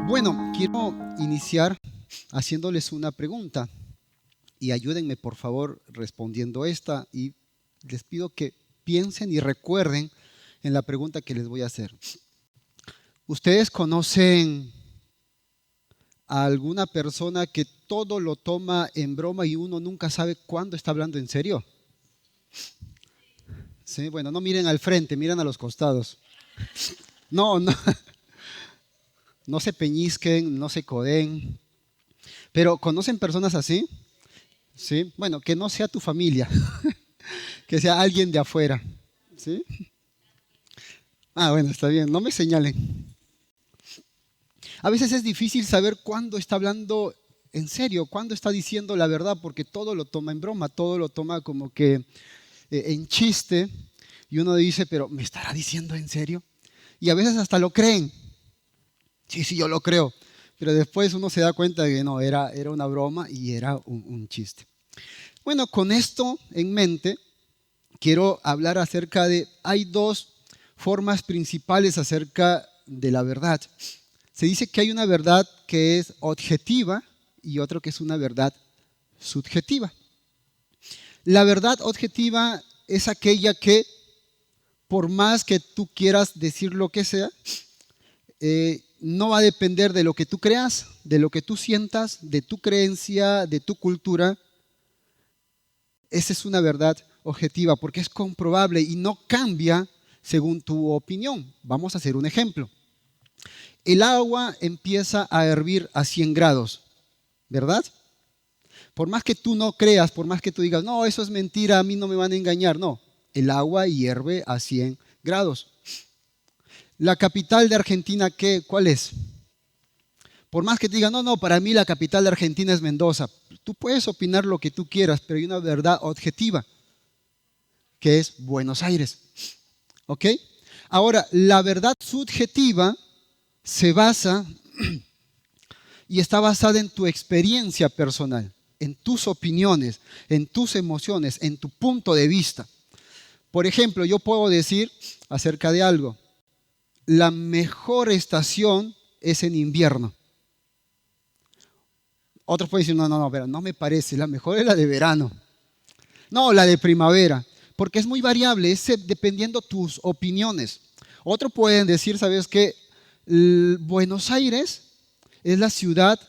Bueno, quiero iniciar haciéndoles una pregunta y ayúdenme por favor respondiendo esta y les pido que piensen y recuerden en la pregunta que les voy a hacer. ¿Ustedes conocen a alguna persona que todo lo toma en broma y uno nunca sabe cuándo está hablando en serio? Sí, bueno, no miren al frente, miren a los costados. No, no, no se peñisquen, no se codeen. Pero ¿conocen personas así? Sí, bueno, que no sea tu familia, que sea alguien de afuera. ¿Sí? Ah, bueno, está bien, no me señalen. A veces es difícil saber cuándo está hablando en serio, cuándo está diciendo la verdad, porque todo lo toma en broma, todo lo toma como que en chiste, y uno dice, pero ¿me estará diciendo en serio? Y a veces hasta lo creen. Sí, sí, yo lo creo. Pero después uno se da cuenta de que no, era una broma y era un chiste. Bueno, con esto en mente, quiero hablar acerca de, hay dos formas principales acerca de la verdad. Se dice que hay una verdad que es objetiva y otra que es una verdad subjetiva. La verdad objetiva es aquella que, por más que tú quieras decir lo que sea, no va a depender de lo que tú creas, de lo que tú sientas, de tu creencia, de tu cultura. Esa es una verdad objetiva porque es comprobable y no cambia según tu opinión. Vamos a hacer un ejemplo. El agua empieza a hervir a 100 grados, ¿verdad? Por más que tú no creas, por más que tú digas, no, eso es mentira, a mí no me van a engañar. No, el agua hierve a 100 grados. La capital de Argentina, ¿cuál es? Por más que te digan, no, no, para mí la capital de Argentina es Mendoza. Tú puedes opinar lo que tú quieras, pero hay una verdad objetiva, que es Buenos Aires. ¿Ok? Ahora, la verdad subjetiva se basa y está basada en tu experiencia personal, en tus opiniones, en tus emociones, en tu punto de vista. Por ejemplo, yo puedo decir acerca de algo, la mejor estación es en invierno. Otros pueden decir, no, no, no, pero no me parece, la mejor es la de verano. No, la de primavera, porque es muy variable, es dependiendo tus opiniones. Otros pueden decir, ¿sabes qué? Buenos Aires es la ciudad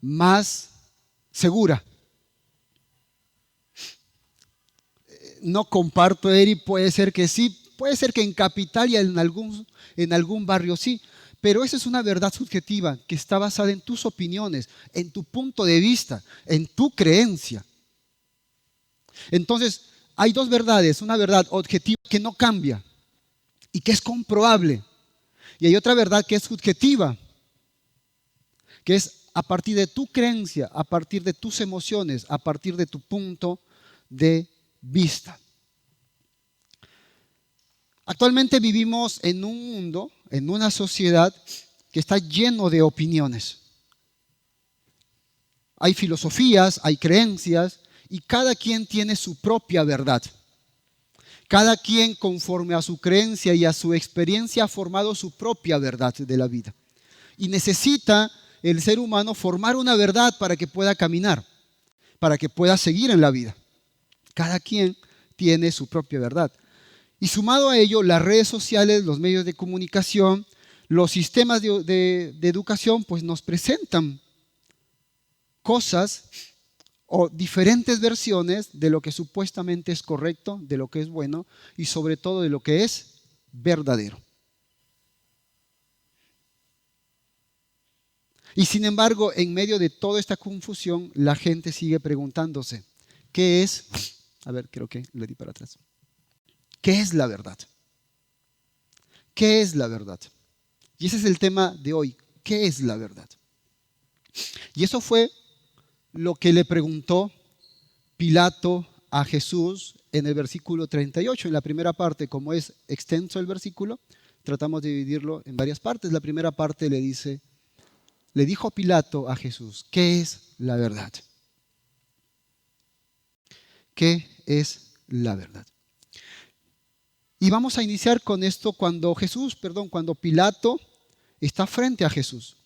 más segura. No comparto, Eri, puede ser que sí, puede ser que en capital y en algún barrio sí, pero esa es una verdad subjetiva que está basada en tus opiniones, en tu punto de vista, en tu creencia. Entonces, hay dos verdades, una verdad objetiva que no cambia y que es comprobable, y hay otra verdad que es subjetiva, que es a partir de tu creencia, a partir de tus emociones, a partir de tu punto de vista. Actualmente vivimos en un mundo, en una sociedad que está lleno de opiniones. Hay filosofías, hay creencias y cada quien tiene su propia verdad. Cada quien conforme a su creencia y a su experiencia ha formado su propia verdad de la vida. Y necesita el ser humano formar una verdad para que pueda caminar, para que pueda seguir en la vida. Cada quien tiene su propia verdad. Y sumado a ello, las redes sociales, los medios de comunicación, los sistemas de educación, pues nos presentan cosas o diferentes versiones de lo que supuestamente es correcto, de lo que es bueno y sobre todo de lo que es verdadero. Y sin embargo, en medio de toda esta confusión, la gente sigue preguntándose, ¿qué es? A ver, creo que le di para atrás. ¿Qué es la verdad? ¿Qué es la verdad? Y ese es el tema de hoy. ¿Qué es la verdad? Y eso fue lo que le preguntó Pilato a Jesús en el versículo 38. En la primera parte, como es extenso el versículo, tratamos de dividirlo en varias partes. La primera parte le dijo Pilato a Jesús, ¿qué es la verdad? ¿Qué es la verdad? Y vamos a iniciar con esto cuando Pilato está frente a Jesús.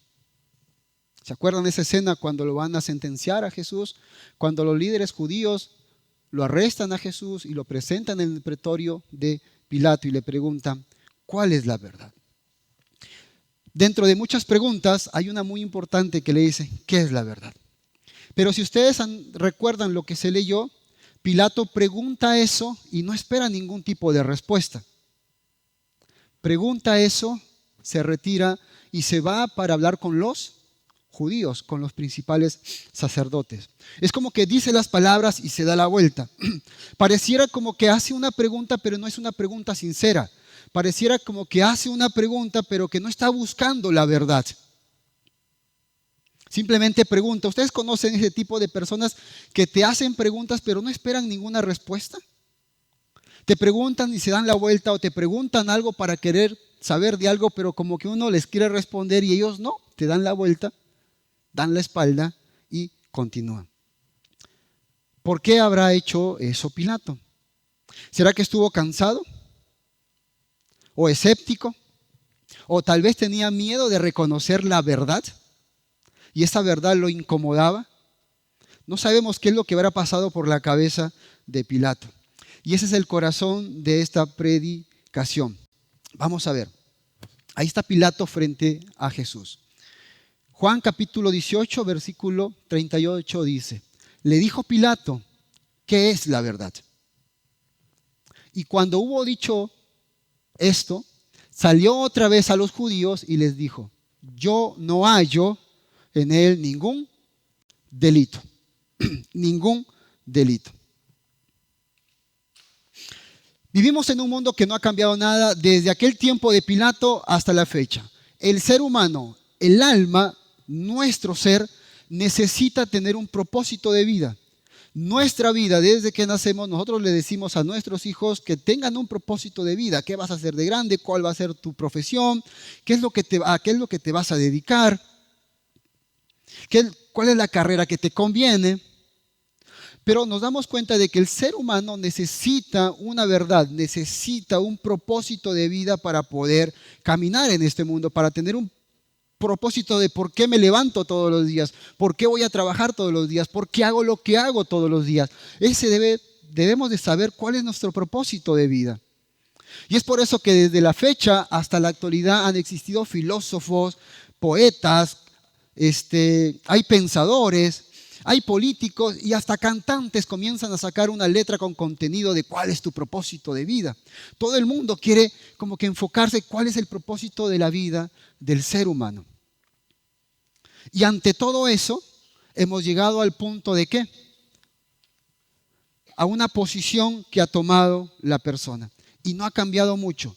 ¿Se acuerdan de esa escena cuando lo van a sentenciar a Jesús? Cuando los líderes judíos lo arrestan a Jesús y lo presentan en el pretorio de Pilato y le preguntan, ¿cuál es la verdad? Dentro de muchas preguntas hay una muy importante que le dice, ¿qué es la verdad? Pero si ustedes recuerdan lo que se leyó, Pilato pregunta eso y no espera ningún tipo de respuesta. Pregunta eso, se retira y se va para hablar con los judíos, con los principales sacerdotes. Es como que dice las palabras y se da la vuelta. Pareciera como que hace una pregunta, pero no es una pregunta sincera. Pareciera como que hace una pregunta, pero que no está buscando la verdad. Simplemente pregunta. ¿Ustedes conocen ese tipo de personas que te hacen preguntas, pero no esperan ninguna respuesta? Te preguntan y se dan la vuelta, o te preguntan algo para querer saber de algo, pero como que uno les quiere responder y ellos no, te dan la vuelta, dan la espalda y continúan. ¿Por qué habrá hecho eso Pilato? ¿Será que estuvo cansado? ¿O escéptico? ¿O tal vez tenía miedo de reconocer la verdad? ¿Y esa verdad lo incomodaba? No sabemos qué es lo que habrá pasado por la cabeza de Pilato. Y ese es el corazón de esta predicación. Vamos a ver. Ahí está Pilato frente a Jesús. Juan capítulo 18, versículo 38 dice, le dijo Pilato, ¿qué es la verdad? Y cuando hubo dicho esto, salió otra vez a los judíos y les dijo, yo no hallo en él ningún delito. Ningún delito. Vivimos en un mundo que no ha cambiado nada desde aquel tiempo de Pilato hasta la fecha. El ser humano, el alma, nuestro ser, necesita tener un propósito de vida. Nuestra vida, desde que nacemos, nosotros le decimos a nuestros hijos que tengan un propósito de vida. ¿Qué vas a hacer de grande? ¿Cuál va a ser tu profesión? ¿A qué es lo que te vas a dedicar? ¿Cuál es la carrera que te conviene? Pero nos damos cuenta de que el ser humano necesita una verdad, necesita un propósito de vida para poder caminar en este mundo, para tener un propósito de por qué me levanto todos los días, por qué voy a trabajar todos los días, por qué hago lo que hago todos los días. Debemos de saber cuál es nuestro propósito de vida. Y es por eso que desde la fecha hasta la actualidad han existido filósofos, poetas, hay pensadores, hay políticos y hasta cantantes comienzan a sacar una letra con contenido de cuál es tu propósito de vida. Todo el mundo quiere como que enfocarse cuál es el propósito de la vida del ser humano. Y ante todo eso, hemos llegado al punto de ¿qué? A una posición que ha tomado la persona. Y no ha cambiado mucho.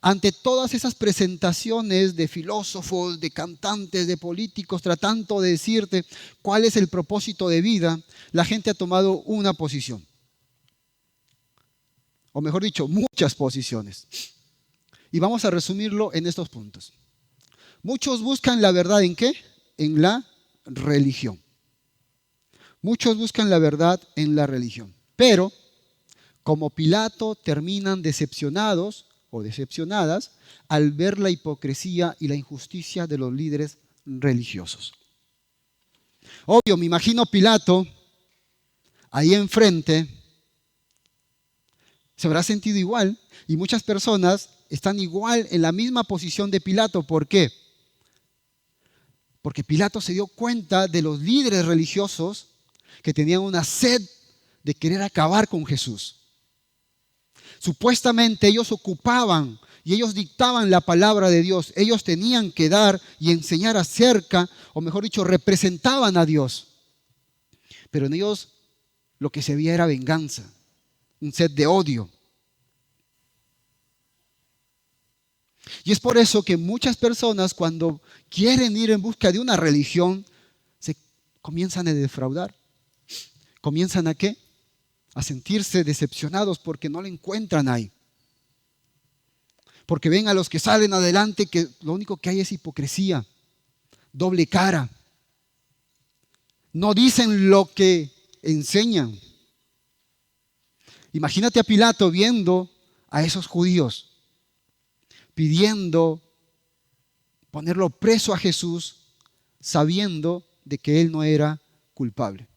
Ante todas esas presentaciones de filósofos, de cantantes, de políticos, tratando de decirte cuál es el propósito de vida, la gente ha tomado una posición. O mejor dicho, muchas posiciones. Y vamos a resumirlo en estos puntos. Muchos buscan la verdad ¿en qué? En la religión. Muchos buscan la verdad en la religión. Pero, como Pilato, terminan decepcionados o decepcionadas al ver la hipocresía y la injusticia de los líderes religiosos. Obvio, me imagino Pilato ahí enfrente, se habrá sentido igual y muchas personas están igual en la misma posición de Pilato. ¿Por qué? Porque Pilato se dio cuenta de los líderes religiosos que tenían una sed de querer acabar con Jesús. Supuestamente ellos ocupaban y ellos dictaban la palabra de Dios. Ellos tenían que dar y enseñar acerca, o mejor dicho, representaban a Dios. Pero en ellos lo que se veía era venganza, un sed de odio. Y es por eso que muchas personas cuando quieren ir en busca de una religión, se comienzan a defraudar. ¿Comienzan a qué? A sentirse decepcionados porque no la encuentran ahí. Porque ven a los que salen adelante que lo único que hay es hipocresía, doble cara. No dicen lo que enseñan. Imagínate a Pilato viendo a esos judíos, pidiendo ponerlo preso a Jesús sabiendo de que él no era culpable.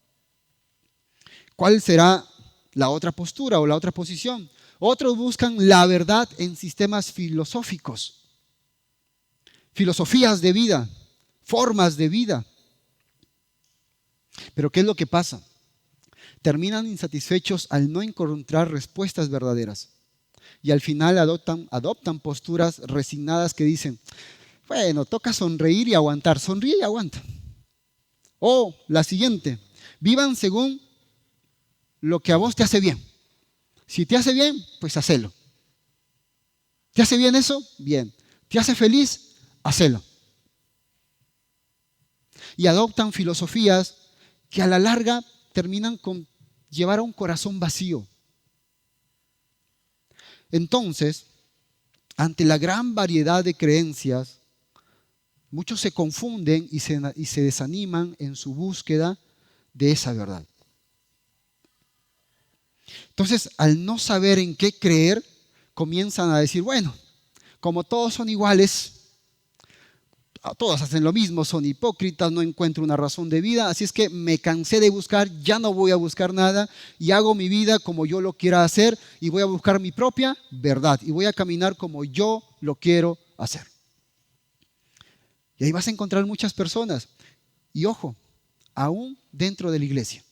¿Cuál será la otra postura o la otra posición? Otros buscan la verdad en sistemas filosóficos, filosofías de vida, formas de vida. Pero ¿qué es lo que pasa? Terminan insatisfechos al no encontrar respuestas verdaderas. Y al final adoptan posturas resignadas que dicen, bueno, toca sonreír y aguantar. Sonríe y aguanta. O la siguiente, vivan según lo que a vos te hace bien. Si te hace bien, pues hacelo. ¿Te hace bien eso? Bien. ¿Te hace feliz? Hacelo. Y adoptan filosofías que a la larga terminan con llevar a un corazón vacío. Entonces, ante la gran variedad de creencias, muchos se confunden y se desaniman en su búsqueda de esa verdad. Entonces, al no saber en qué creer, comienzan a decir, bueno, como todos son iguales, todos hacen lo mismo, son hipócritas, no encuentro una razón de vida, así es que me cansé de buscar, ya no voy a buscar nada y hago mi vida como yo lo quiera hacer y voy a buscar mi propia verdad y voy a caminar como yo lo quiero hacer. Y ahí vas a encontrar muchas personas, y ojo, aún dentro de la iglesia.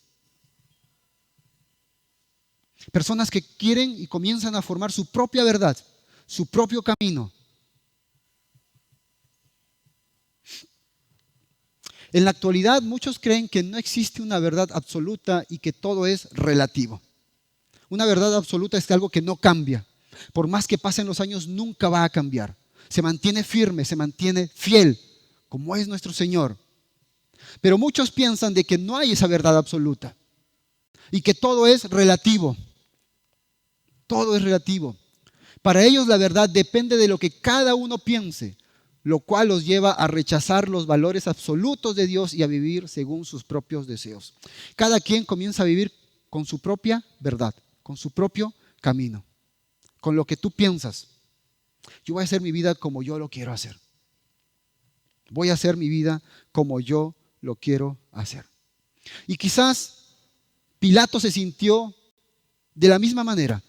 Personas que quieren y comienzan a formar su propia verdad, su propio camino. En la actualidad muchos creen que no existe una verdad absoluta y que todo es relativo. Una verdad absoluta es algo que no cambia. Por más que pasen los años, nunca va a cambiar. Se mantiene firme, se mantiene fiel, como es nuestro Señor. Pero muchos piensan de que no hay esa verdad absoluta y que todo es relativo. Todo es relativo. Para ellos la verdad depende de lo que cada uno piense, lo cual los lleva a rechazar los valores absolutos de Dios y a vivir según sus propios deseos. Cada quien comienza a vivir con su propia verdad, con su propio camino, con lo que tú piensas. Yo voy a hacer mi vida como yo lo quiero hacer. Voy a hacer mi vida como yo lo quiero hacer. Y quizás Pilato se sintió de la misma manera.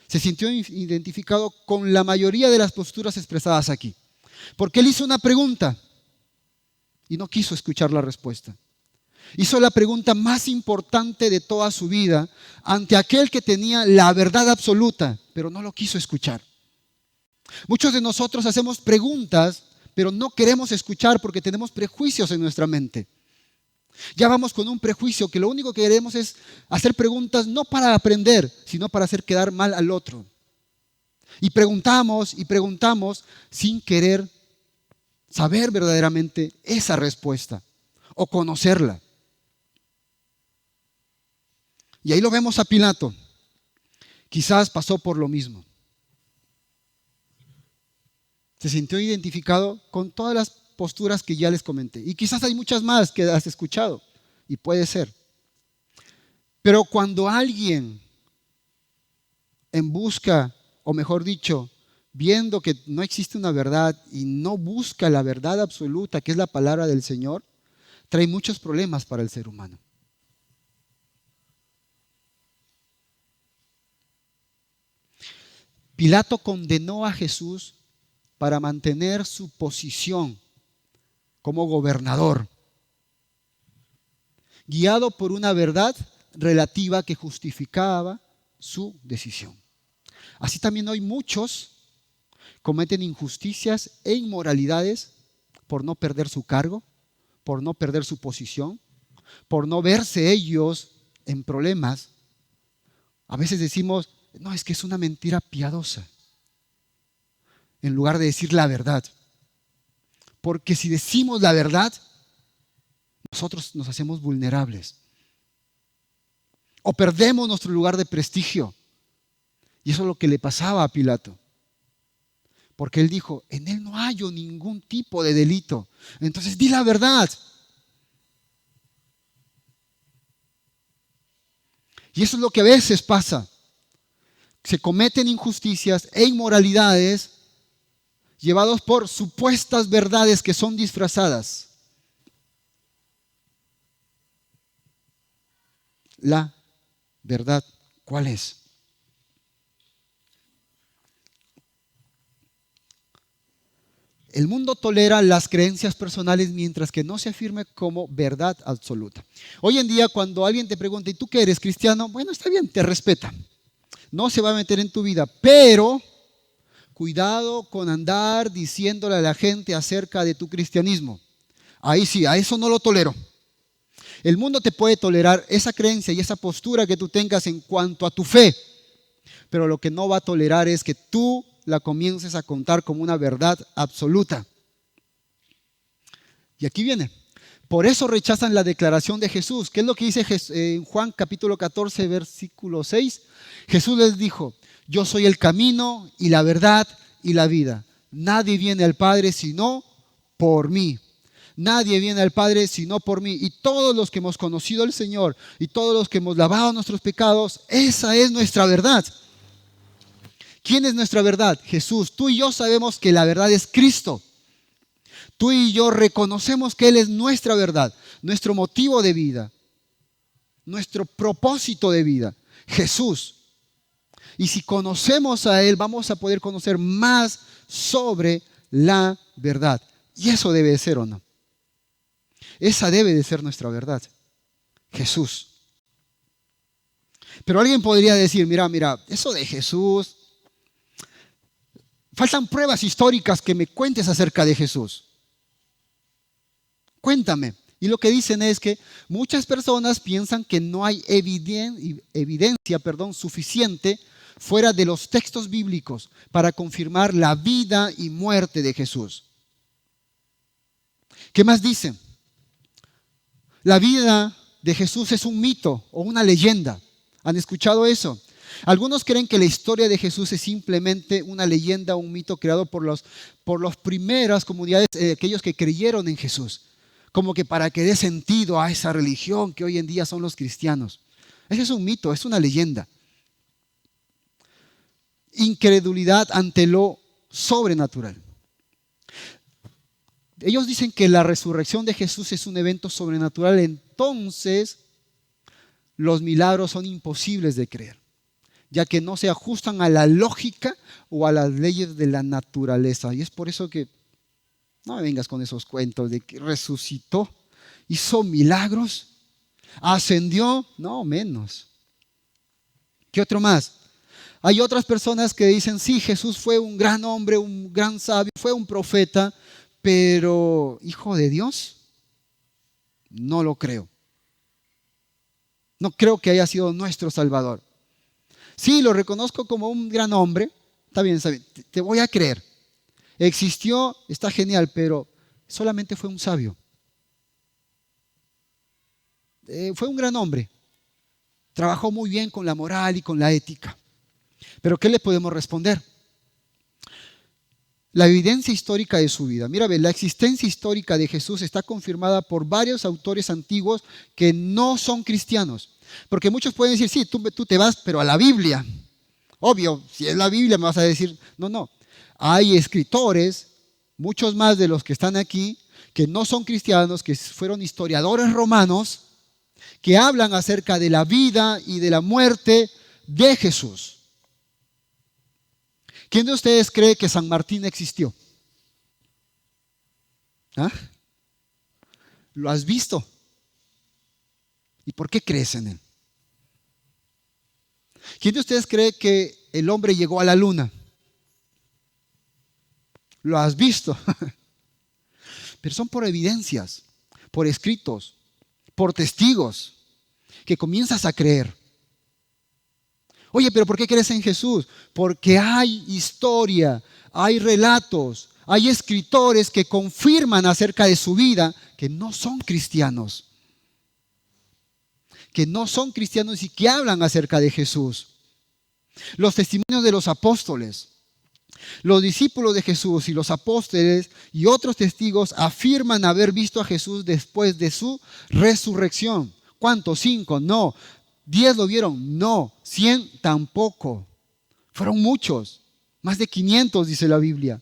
Se sintió identificado con la mayoría de las posturas expresadas aquí. Porque él hizo una pregunta y no quiso escuchar la respuesta. Hizo la pregunta más importante de toda su vida ante aquel que tenía la verdad absoluta, pero no lo quiso escuchar. Muchos de nosotros hacemos preguntas, pero no queremos escuchar porque tenemos prejuicios en nuestra mente. Ya vamos con un prejuicio que lo único que queremos es hacer preguntas no para aprender, sino para hacer quedar mal al otro. Y preguntamos sin querer saber verdaderamente esa respuesta o conocerla. Y ahí lo vemos a Pilato. Quizás pasó por lo mismo. Se sintió identificado con todas las posturas que ya les comenté. Y quizás hay muchas más que has escuchado. Y puede ser. Pero cuando alguien en busca, o mejor dicho, viendo que no existe una verdad y no busca la verdad absoluta, que es la palabra del Señor, trae muchos problemas para el ser humano. Pilato condenó a Jesús para mantener su posición como gobernador, guiado por una verdad relativa que justificaba su decisión. Así también hoy muchos cometen injusticias e inmoralidades por no perder su cargo, por no perder su posición, por no verse ellos en problemas. A veces decimos, no, es que es una mentira piadosa, en lugar de decir la verdad. Porque si decimos la verdad, nosotros nos hacemos vulnerables. O perdemos nuestro lugar de prestigio. Y eso es lo que le pasaba a Pilato. Porque él dijo, en él no hallo ningún tipo de delito. Entonces di la verdad. Y eso es lo que a veces pasa. Se cometen injusticias e inmoralidades llevados por supuestas verdades que son disfrazadas. la verdad. ¿Cuál es? El mundo tolera las creencias personales mientras que no se afirme como verdad absoluta. Hoy en día, cuando alguien te pregunta, ¿y tú qué eres, cristiano? Bueno, está bien, te respeta. No se va a meter en tu vida, pero cuidado con andar diciéndole a la gente acerca de tu cristianismo. Ahí sí, a eso no lo tolero. El mundo te puede tolerar esa creencia y esa postura que tú tengas en cuanto a tu fe, pero lo que no va a tolerar es que tú la comiences a contar como una verdad absoluta. Y aquí viene. Por eso rechazan la declaración de Jesús. ¿Qué es lo que dice en Juan capítulo 14, versículo 6? Jesús les dijo, yo soy el camino y la verdad y la vida. Nadie viene al Padre sino por mí. Nadie viene al Padre sino por mí. Y todos los que hemos conocido al Señor y todos los que hemos lavado nuestros pecados, esa es nuestra verdad. ¿Quién es nuestra verdad? Jesús. Tú y yo sabemos que la verdad es Cristo. Tú y yo reconocemos que Él es nuestra verdad, nuestro motivo de vida, nuestro propósito de vida, Jesús. Y si conocemos a Él, vamos a poder conocer más sobre la verdad. Y eso debe de ser, ¿o no? Esa debe de ser nuestra verdad, Jesús. Pero alguien podría decir, mira, eso de Jesús, faltan pruebas históricas que me cuentes acerca de Jesús. Cuéntame. Y lo que dicen es que muchas personas piensan que no hay evidencia suficiente fuera de los textos bíblicos para confirmar la vida y muerte de Jesús. ¿Qué más dicen? La vida de Jesús es un mito o una leyenda. ¿Han escuchado eso? Algunos creen que la historia de Jesús es simplemente una leyenda o un mito creado por las primeras comunidades, aquellos que creyeron en Jesús. Como que para que dé sentido a esa religión que hoy en día son los cristianos. Ese es un mito, es una leyenda. Incredulidad ante lo sobrenatural. Ellos dicen que la resurrección de Jesús es un evento sobrenatural, entonces los milagros son imposibles de creer, ya que no se ajustan a la lógica o a las leyes de la naturaleza. Y es por eso que no me vengas con esos cuentos de que resucitó, hizo milagros, ascendió, no menos. ¿Qué otro más? Hay otras personas que dicen, sí, Jesús fue un gran hombre, un gran sabio, fue un profeta, pero ¿hijo de Dios? No lo creo. No creo que haya sido nuestro Salvador. Sí, lo reconozco como un gran hombre, está bien, te voy a creer. Existió, está genial, pero solamente fue un sabio. Fue un gran hombre. Trabajó muy bien con la moral y con la ética. Pero ¿qué le podemos responder? La evidencia histórica de su vida. Mira, la existencia histórica de Jesús está confirmada por varios autores antiguos que no son cristianos. Porque muchos pueden decir, sí, tú te vas, pero a la Biblia. Obvio, si es la Biblia me vas a decir, no. Hay escritores, muchos más de los que están aquí, que no son cristianos, que fueron historiadores romanos, que hablan acerca de la vida y de la muerte de Jesús. ¿Quién de ustedes cree que San Martín existió? ¿Ah? ¿Lo has visto? ¿Y por qué crees en él? ¿Quién de ustedes cree que el hombre llegó a la luna? ¿Lo has visto? Pero son por evidencias, por escritos, por testigos, que comienzas a creer. Oye, pero ¿por qué crees en Jesús? Porque hay historia, hay relatos, hay escritores que confirman acerca de su vida que no son cristianos. Que no son cristianos y que hablan acerca de Jesús. Los testimonios de los apóstoles. Los discípulos de Jesús y los apóstoles y otros testigos afirman haber visto a Jesús después de su resurrección. ¿Cuántos? 5, no. 10 lo vieron, no. 100 tampoco. Fueron muchos. Más de 500 dice la Biblia.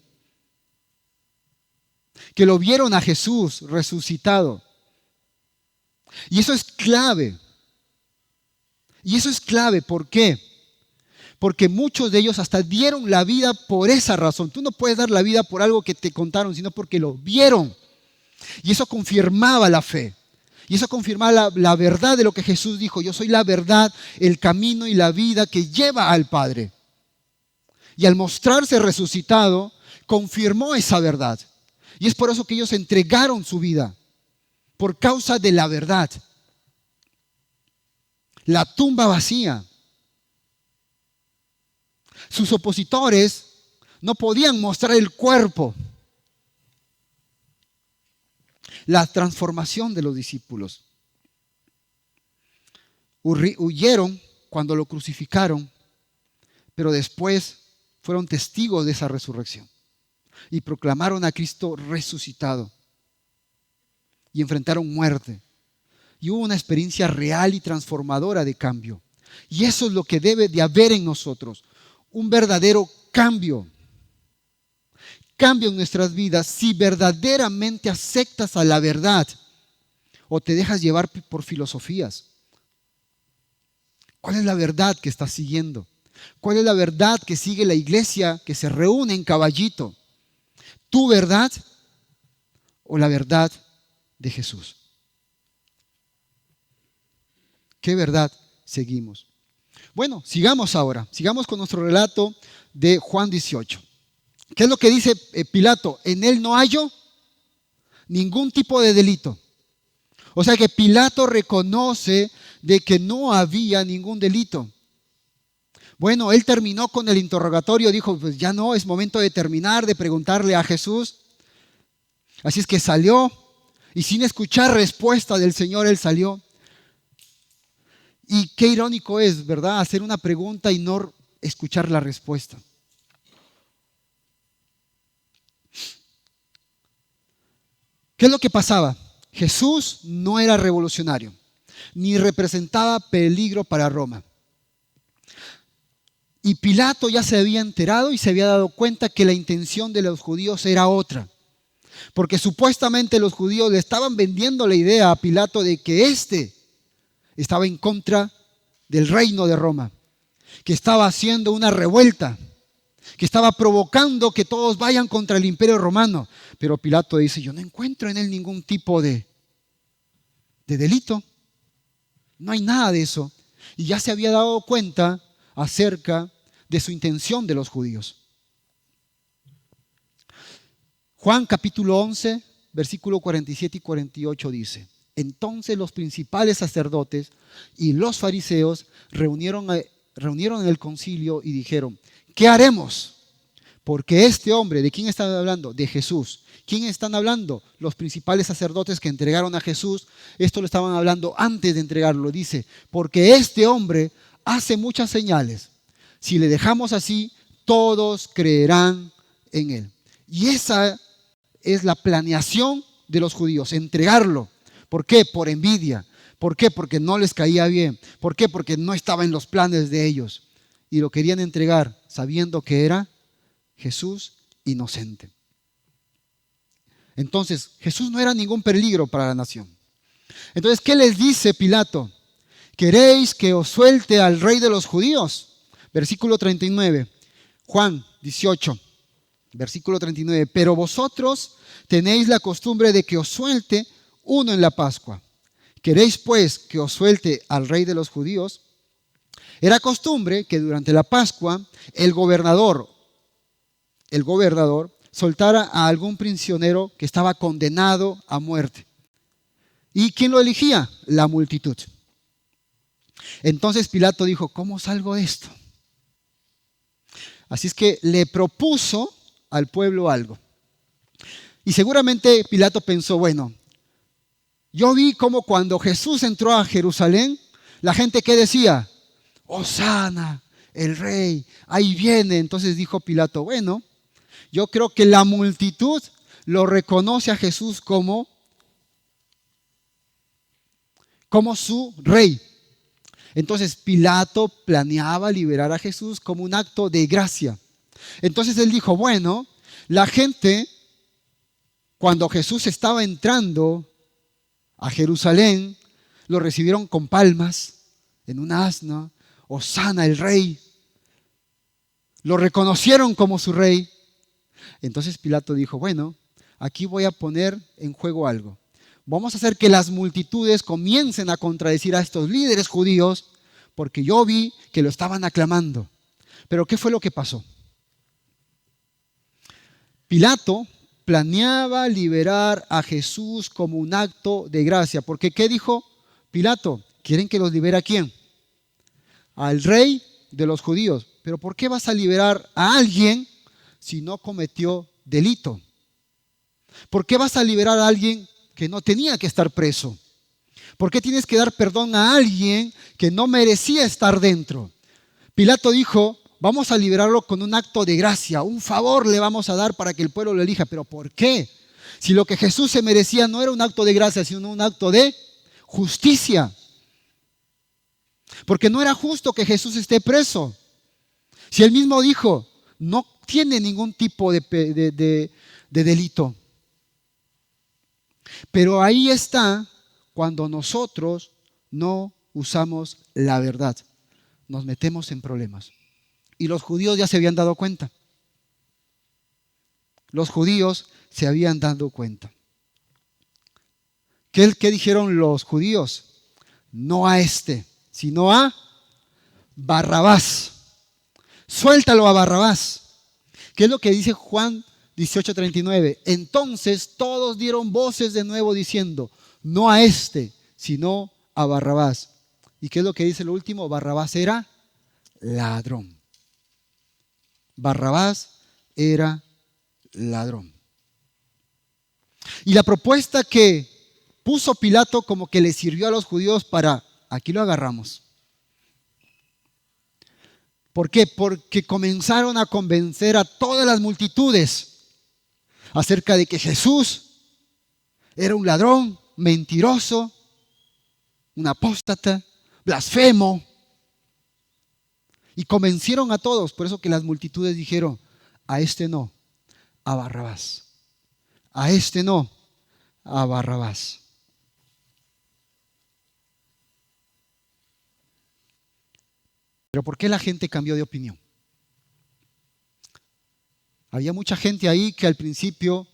Que lo vieron a Jesús resucitado. Y eso es clave. Y eso es clave. ¿Por qué? Porque muchos de ellos hasta dieron la vida por esa razón. Tú no puedes dar la vida por algo que te contaron, sino porque lo vieron. Y eso confirmaba la fe. Y eso confirmaba la verdad de lo que Jesús dijo. Yo soy la verdad, el camino y la vida que lleva al Padre. Y al mostrarse resucitado, confirmó esa verdad. Y es por eso que ellos entregaron su vida, por causa de la verdad. La tumba vacía. Sus opositores no podían mostrar el cuerpo. La transformación de los discípulos. Huyeron cuando lo crucificaron, pero después fueron testigos de esa resurrección y proclamaron a Cristo resucitado y enfrentaron muerte. Y hubo una experiencia real y transformadora de cambio. Y eso es lo que debe de haber en nosotros, un verdadero cambio. Cambio en nuestras vidas si verdaderamente aceptas a la verdad o te dejas llevar por filosofías. ¿Cuál es la verdad que estás siguiendo? ¿Cuál es la verdad que sigue la iglesia que se reúne en Caballito? ¿Tu verdad o la verdad de Jesús? ¿Qué verdad seguimos? Bueno, sigamos ahora. Sigamos con nuestro relato de Juan 18. ¿Qué es lo que dice Pilato? En él no hallo ningún tipo de delito. O sea que Pilato reconoce de que no había ningún delito. Bueno, él terminó con el interrogatorio, dijo, pues ya no, es momento de terminar, de preguntarle a Jesús. Así es que salió y sin escuchar respuesta del Señor, él salió. Y qué irónico es, ¿verdad? Hacer una pregunta y no escuchar la respuesta. ¿Qué es lo que pasaba? Jesús no era revolucionario, ni representaba peligro para Roma. Y Pilato ya se había enterado y se había dado cuenta que la intención de los judíos era otra. Porque supuestamente los judíos le estaban vendiendo la idea a Pilato de que éste estaba en contra del reino de Roma, que estaba haciendo una revuelta, que estaba provocando que todos vayan contra el imperio romano. Pero Pilato dice, yo no encuentro en él ningún tipo de delito. No hay nada de eso. Y ya se había dado cuenta acerca de su intención de los judíos. Juan capítulo 11, versículo 47 y 48 dice, entonces los principales sacerdotes y los fariseos reunieron en el concilio y dijeron, ¿qué haremos? Porque este hombre, ¿de quién están hablando? De Jesús. ¿Quién están hablando? Los principales sacerdotes que entregaron a Jesús. Esto lo estaban hablando antes de entregarlo. Dice, porque este hombre hace muchas señales. Si le dejamos así, todos creerán en él. Y esa es la planeación de los judíos, entregarlo. ¿Por qué? Por envidia. ¿Por qué? Porque no les caía bien. ¿Por qué? Porque no estaba en los planes de ellos. Y lo querían entregar sabiendo que era Jesús inocente. Entonces, Jesús no era ningún peligro para la nación. Entonces, ¿qué les dice Pilato? ¿Queréis que os suelte al rey de los judíos? Versículo 39, Juan 18, versículo 39. Pero vosotros tenéis la costumbre de que os suelte uno en la Pascua. ¿Queréis pues que os suelte al rey de los judíos? Era costumbre que durante la Pascua el gobernador soltara a algún prisionero que estaba condenado a muerte. ¿Y quién lo elegía? La multitud. Entonces Pilato dijo, ¿cómo salgo de esto? Así es que le propuso al pueblo algo. Y seguramente Pilato pensó, bueno, yo vi como cuando Jesús entró a Jerusalén, la gente ¿qué decía? Hosana, el rey, ahí viene. Entonces dijo Pilato, bueno, yo creo que la multitud lo reconoce a Jesús como su rey. Entonces Pilato planeaba liberar a Jesús como un acto de gracia. Entonces él dijo, bueno, la gente, cuando Jesús estaba entrando a Jerusalén, lo recibieron con palmas en un asno, Hosana el rey. Lo reconocieron como su rey. Entonces Pilato dijo, bueno, aquí voy a poner en juego algo. Vamos a hacer que las multitudes comiencen a contradecir a estos líderes judíos, porque yo vi que lo estaban aclamando. Pero ¿qué fue lo que pasó? Pilato planeaba liberar a Jesús como un acto de gracia, porque ¿qué dijo Pilato? ¿Quieren que los libere a quién? Al rey de los judíos. Pero ¿por qué vas a liberar a alguien si no cometió delito? ¿Por qué vas a liberar a alguien que no tenía que estar preso? ¿Por qué tienes que dar perdón a alguien que no merecía estar dentro? Pilato dijo, vamos a liberarlo con un acto de gracia, un favor le vamos a dar para que el pueblo lo elija. ¿Pero por qué? Si lo que Jesús se merecía no era un acto de gracia, sino un acto de justicia. Porque no era justo que Jesús esté preso. Si él mismo dijo, no tiene ningún tipo de delito. Pero ahí está cuando nosotros no usamos la verdad. Nos metemos en problemas. Y los judíos ya se habían dado cuenta. Los judíos se habían dado cuenta. ¿Qué dijeron los judíos? No a este, sino a Barrabás. Suéltalo a Barrabás. ¿Qué es lo que dice Juan 18:39? Entonces todos dieron voces de nuevo diciendo, no a este, sino a Barrabás. ¿Y qué es lo que dice lo último? Barrabás era ladrón. Barrabás era ladrón. Y la propuesta que puso Pilato como que le sirvió a los judíos para, aquí lo agarramos. ¿Por qué? Porque comenzaron a convencer a todas las multitudes acerca de que Jesús era un ladrón, mentiroso, un apóstata, blasfemo. Y convencieron a todos, por eso que las multitudes dijeron, a este no, a Barrabás. A este no, a Barrabás. Pero ¿por qué la gente cambió de opinión? Había mucha gente ahí que al principio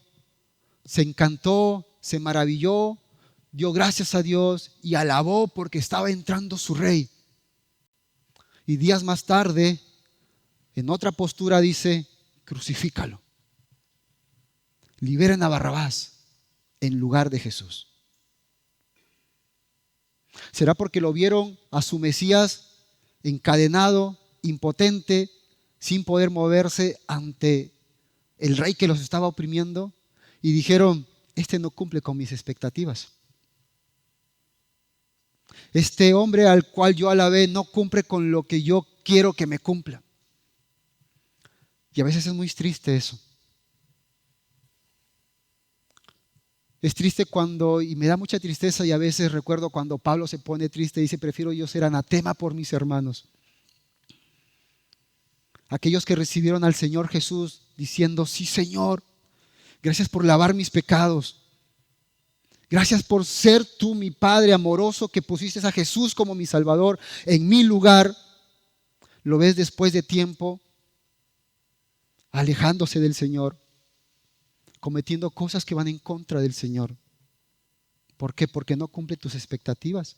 se encantó, se maravilló, dio gracias a Dios y alabó porque estaba entrando su rey. Y días más tarde, en otra postura dice, crucifícalo. Liberen a Barrabás en lugar de Jesús. ¿Será porque lo vieron a su Mesías encadenado, impotente, sin poder moverse ante el rey que los estaba oprimiendo? Y dijeron, este no cumple con mis expectativas. Este hombre al cual yo alabé no cumple con lo que yo quiero que me cumpla. Y a veces es muy triste eso. Es triste cuando, y me da mucha tristeza, y a veces recuerdo cuando Pablo se pone triste y dice, prefiero yo ser anatema por mis hermanos. Aquellos que recibieron al Señor Jesús diciendo, sí Señor, gracias por lavar mis pecados. Gracias por ser tú mi Padre amoroso que pusiste a Jesús como mi Salvador en mi lugar. Lo ves después de tiempo alejándose del Señor, cometiendo cosas que van en contra del Señor. ¿Por qué? Porque no cumple tus expectativas.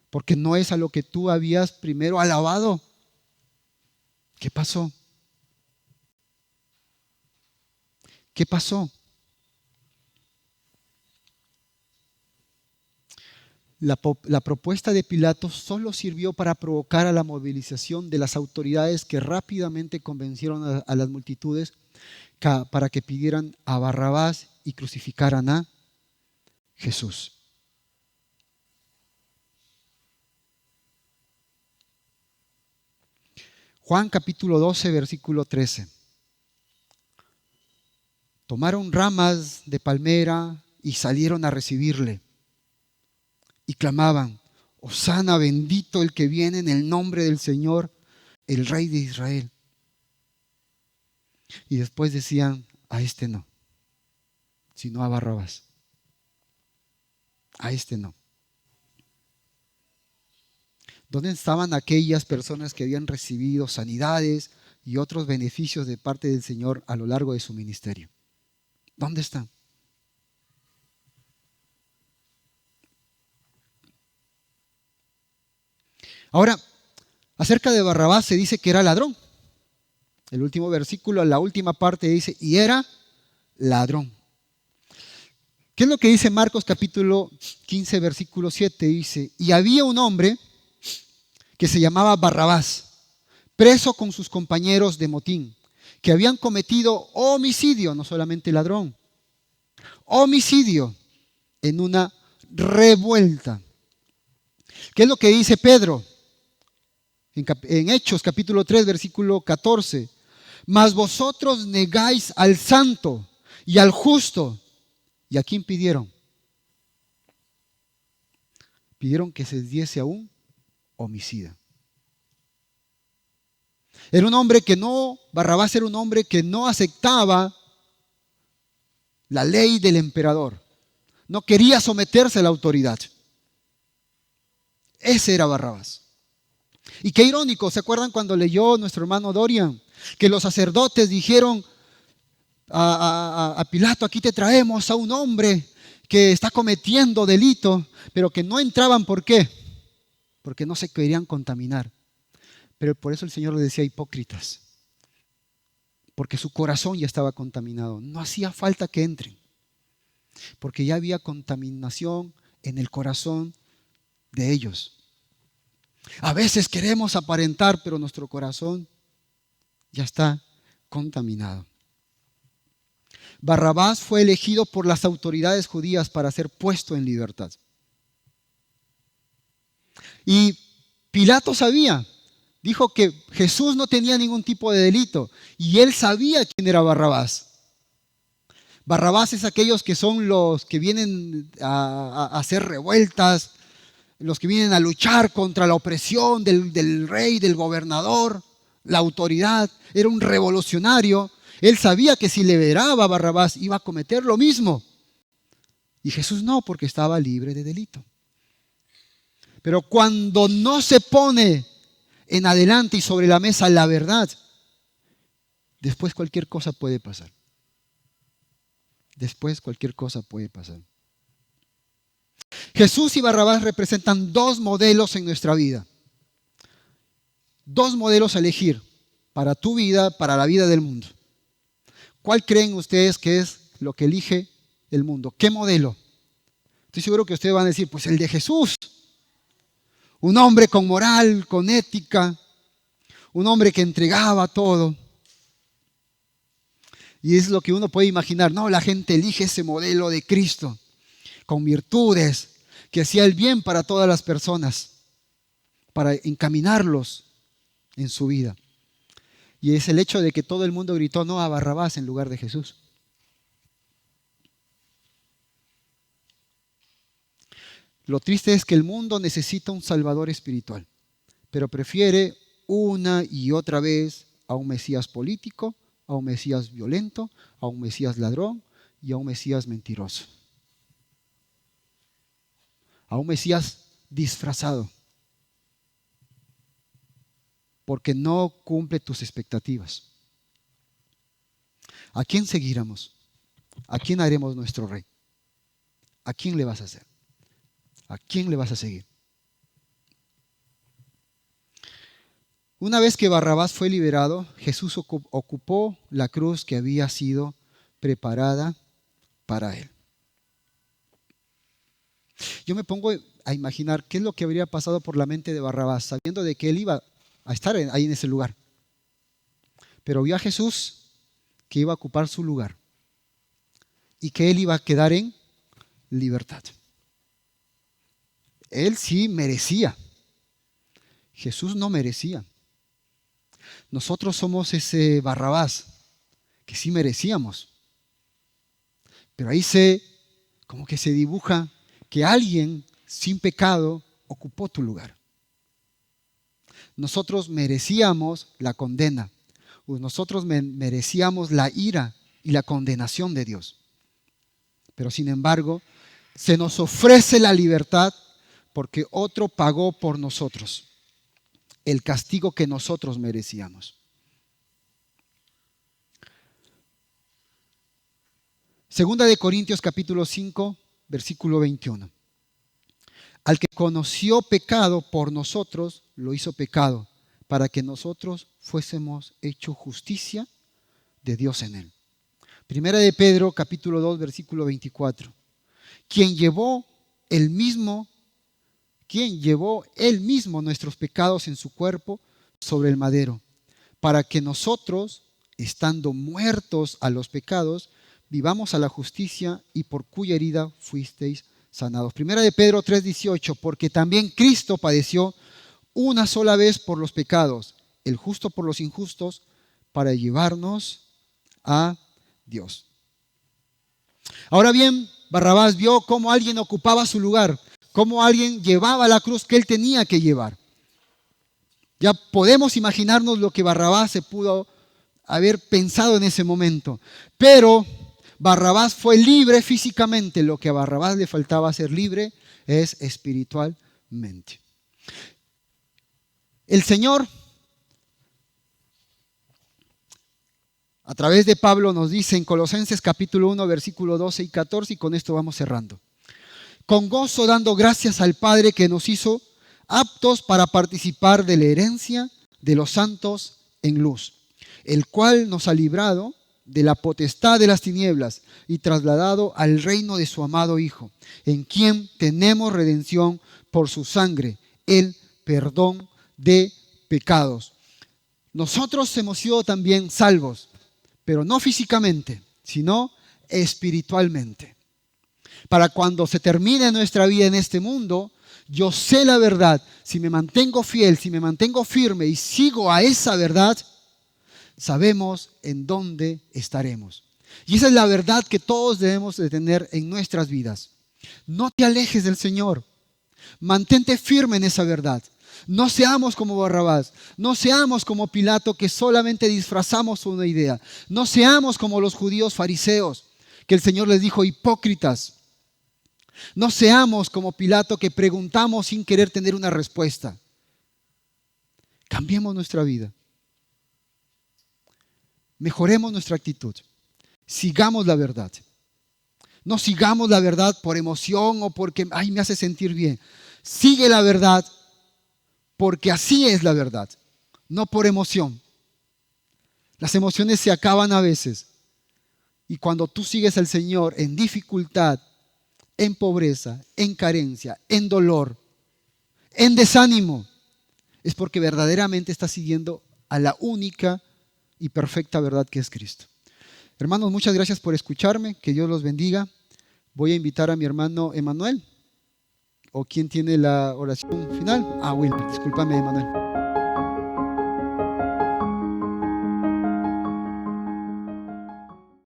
Porque no es a lo que tú habías primero alabado. ¿Qué pasó? ¿Qué pasó? La propuesta de Pilato solo sirvió para provocar a la movilización de las autoridades que rápidamente convencieron a las multitudes para que pidieran a Barrabás y crucificaran a Jesús. Juan capítulo 12, versículo 13. Tomaron ramas de palmera y salieron a recibirle. Y clamaban, Hosana, bendito el que viene en el nombre del Señor, el Rey de Israel. Y después decían, a este no, sino a Barrabás. A este no. ¿Dónde estaban aquellas personas que habían recibido sanidades y otros beneficios de parte del Señor a lo largo de su ministerio? ¿Dónde están? Ahora, acerca de Barrabás se dice que era ladrón. El último versículo, la última parte dice, y era ladrón. ¿Qué es lo que dice Marcos capítulo 15, versículo 7? Dice, y había un hombre que se llamaba Barrabás, preso con sus compañeros de motín, que habían cometido homicidio, no solamente ladrón, homicidio en una revuelta. ¿Qué es lo que dice Pedro? En Hechos capítulo 3, versículo 14. Mas vosotros negáis al santo y al justo. ¿Y a quién pidieron? Pidieron que se diese a un homicida. Era un hombre que no, Barrabás era un hombre que no aceptaba la ley del emperador. No quería someterse a la autoridad. Ese era Barrabás. Y qué irónico, ¿se acuerdan cuando leyó nuestro hermano Dorian? Que los sacerdotes dijeron a Pilato, aquí te traemos a un hombre que está cometiendo delito, pero que no entraban. ¿Por qué? Porque no se querían contaminar. Pero por eso el Señor les decía hipócritas, porque su corazón ya estaba contaminado. No hacía falta que entren, porque ya había contaminación en el corazón de ellos. A veces queremos aparentar, pero nuestro corazón ya está contaminado. Barrabás fue elegido por las autoridades judías para ser puesto en libertad. Y Pilato sabía, dijo que Jesús no tenía ningún tipo de delito y él sabía quién era Barrabás. Barrabás es aquellos que son los que vienen a hacer revueltas, los que vienen a luchar contra la opresión del rey, del gobernador, la autoridad. Era un revolucionario. Él sabía que si liberaba a Barrabás iba a cometer lo mismo. Y Jesús no, porque estaba libre de delito. Pero cuando no se pone en adelante y sobre la mesa la verdad, después cualquier cosa puede pasar. Después cualquier cosa puede pasar. Jesús y Barrabás representan dos modelos en nuestra vida. Dos modelos a elegir para tu vida, para la vida del mundo. ¿Cuál creen ustedes que es lo que elige el mundo? ¿Qué modelo? Estoy seguro que ustedes van a decir, pues el de Jesús. Un hombre con moral, con ética, un hombre que entregaba todo. Y es lo que uno puede imaginar. No, la gente elige ese modelo de Cristo, con virtudes, que hacía el bien para todas las personas, para encaminarlos en su vida. Y es el hecho de que todo el mundo gritó no a Barrabás en lugar de Jesús. Lo triste es que el mundo necesita un salvador espiritual, pero prefiere una y otra vez a un Mesías político, a un Mesías violento, a un Mesías ladrón y a un Mesías mentiroso. A un Mesías disfrazado, porque no cumple tus expectativas. ¿A quién seguiremos? ¿A quién haremos nuestro rey? ¿A quién le vas a hacer? ¿A quién le vas a seguir? Una vez que Barrabás fue liberado, Jesús ocupó la cruz que había sido preparada para él. Yo me pongo a imaginar qué es lo que habría pasado por la mente de Barrabás, sabiendo de que él iba a estar ahí en ese lugar. Pero vio a Jesús que iba a ocupar su lugar y que él iba a quedar en libertad. Él sí merecía. Jesús no merecía. Nosotros somos ese Barrabás que sí merecíamos. Pero ahí como que se dibuja que alguien sin pecado ocupó tu lugar. Nosotros merecíamos la condena. Nosotros merecíamos la ira y la condenación de Dios. Pero sin embargo, se nos ofrece la libertad porque otro pagó por nosotros. el castigo que nosotros merecíamos. Segunda de Corintios capítulo 5, versículo 21. Al que conoció pecado por nosotros, lo hizo pecado, para que nosotros fuésemos hecho justicia de Dios en él. Primera de Pedro capítulo 2, versículo 24. Quien llevó él mismo nuestros pecados en su cuerpo sobre el madero, para que nosotros, estando muertos a los pecados, vivamos a la justicia, y por cuya herida fuisteis sanados. Primera de Pedro 3:18, porque también Cristo padeció una sola vez por los pecados, el justo por los injustos, para llevarnos a Dios. Ahora bien, Barrabás vio cómo alguien ocupaba su lugar, cómo alguien llevaba la cruz que él tenía que llevar. Ya podemos imaginarnos lo que Barrabás se pudo haber pensado en ese momento, pero Barrabás fue libre físicamente. Lo que a Barrabás le faltaba ser libre es espiritualmente. El Señor, a través de Pablo, nos dice en Colosenses capítulo 1, versículo 12 y 14, y con esto vamos cerrando. Con gozo dando gracias al Padre que nos hizo aptos para participar de la herencia de los santos en luz, el cual nos ha librado de la potestad de las tinieblas y trasladado al reino de su amado Hijo, en quien tenemos redención por su sangre, el perdón de pecados. Nosotros hemos sido también salvos, pero no físicamente, sino espiritualmente. Para cuando se termine nuestra vida en este mundo, yo sé la verdad. Si me mantengo fiel, si me mantengo firme y sigo a esa verdad, sabemos en dónde estaremos. Y esa es la verdad que todos debemos de tener en nuestras vidas. No te alejes del Señor. Mantente firme en esa verdad. No seamos como Barrabás. No seamos como Pilato, que solamente disfrazamos una idea. No seamos como los judíos fariseos, que el Señor les dijo hipócritas. No seamos como Pilato, que preguntamos sin querer tener una respuesta. Cambiemos nuestra vida. Mejoremos nuestra actitud. Sigamos la verdad. No sigamos la verdad por emoción o porque me hace sentir bien. Sigue la verdad porque así es la verdad, no por emoción. Las emociones se acaban a veces. Y cuando tú sigues al Señor en dificultad, en pobreza, en carencia, en dolor, en desánimo, es porque verdaderamente estás siguiendo a la única y perfecta verdad que es Cristo. Hermanos, muchas gracias por escucharme. Que Dios los bendiga. Voy a invitar a mi hermano Emanuel. ¿O quién tiene la oración final? Wilmer, discúlpame, Emanuel.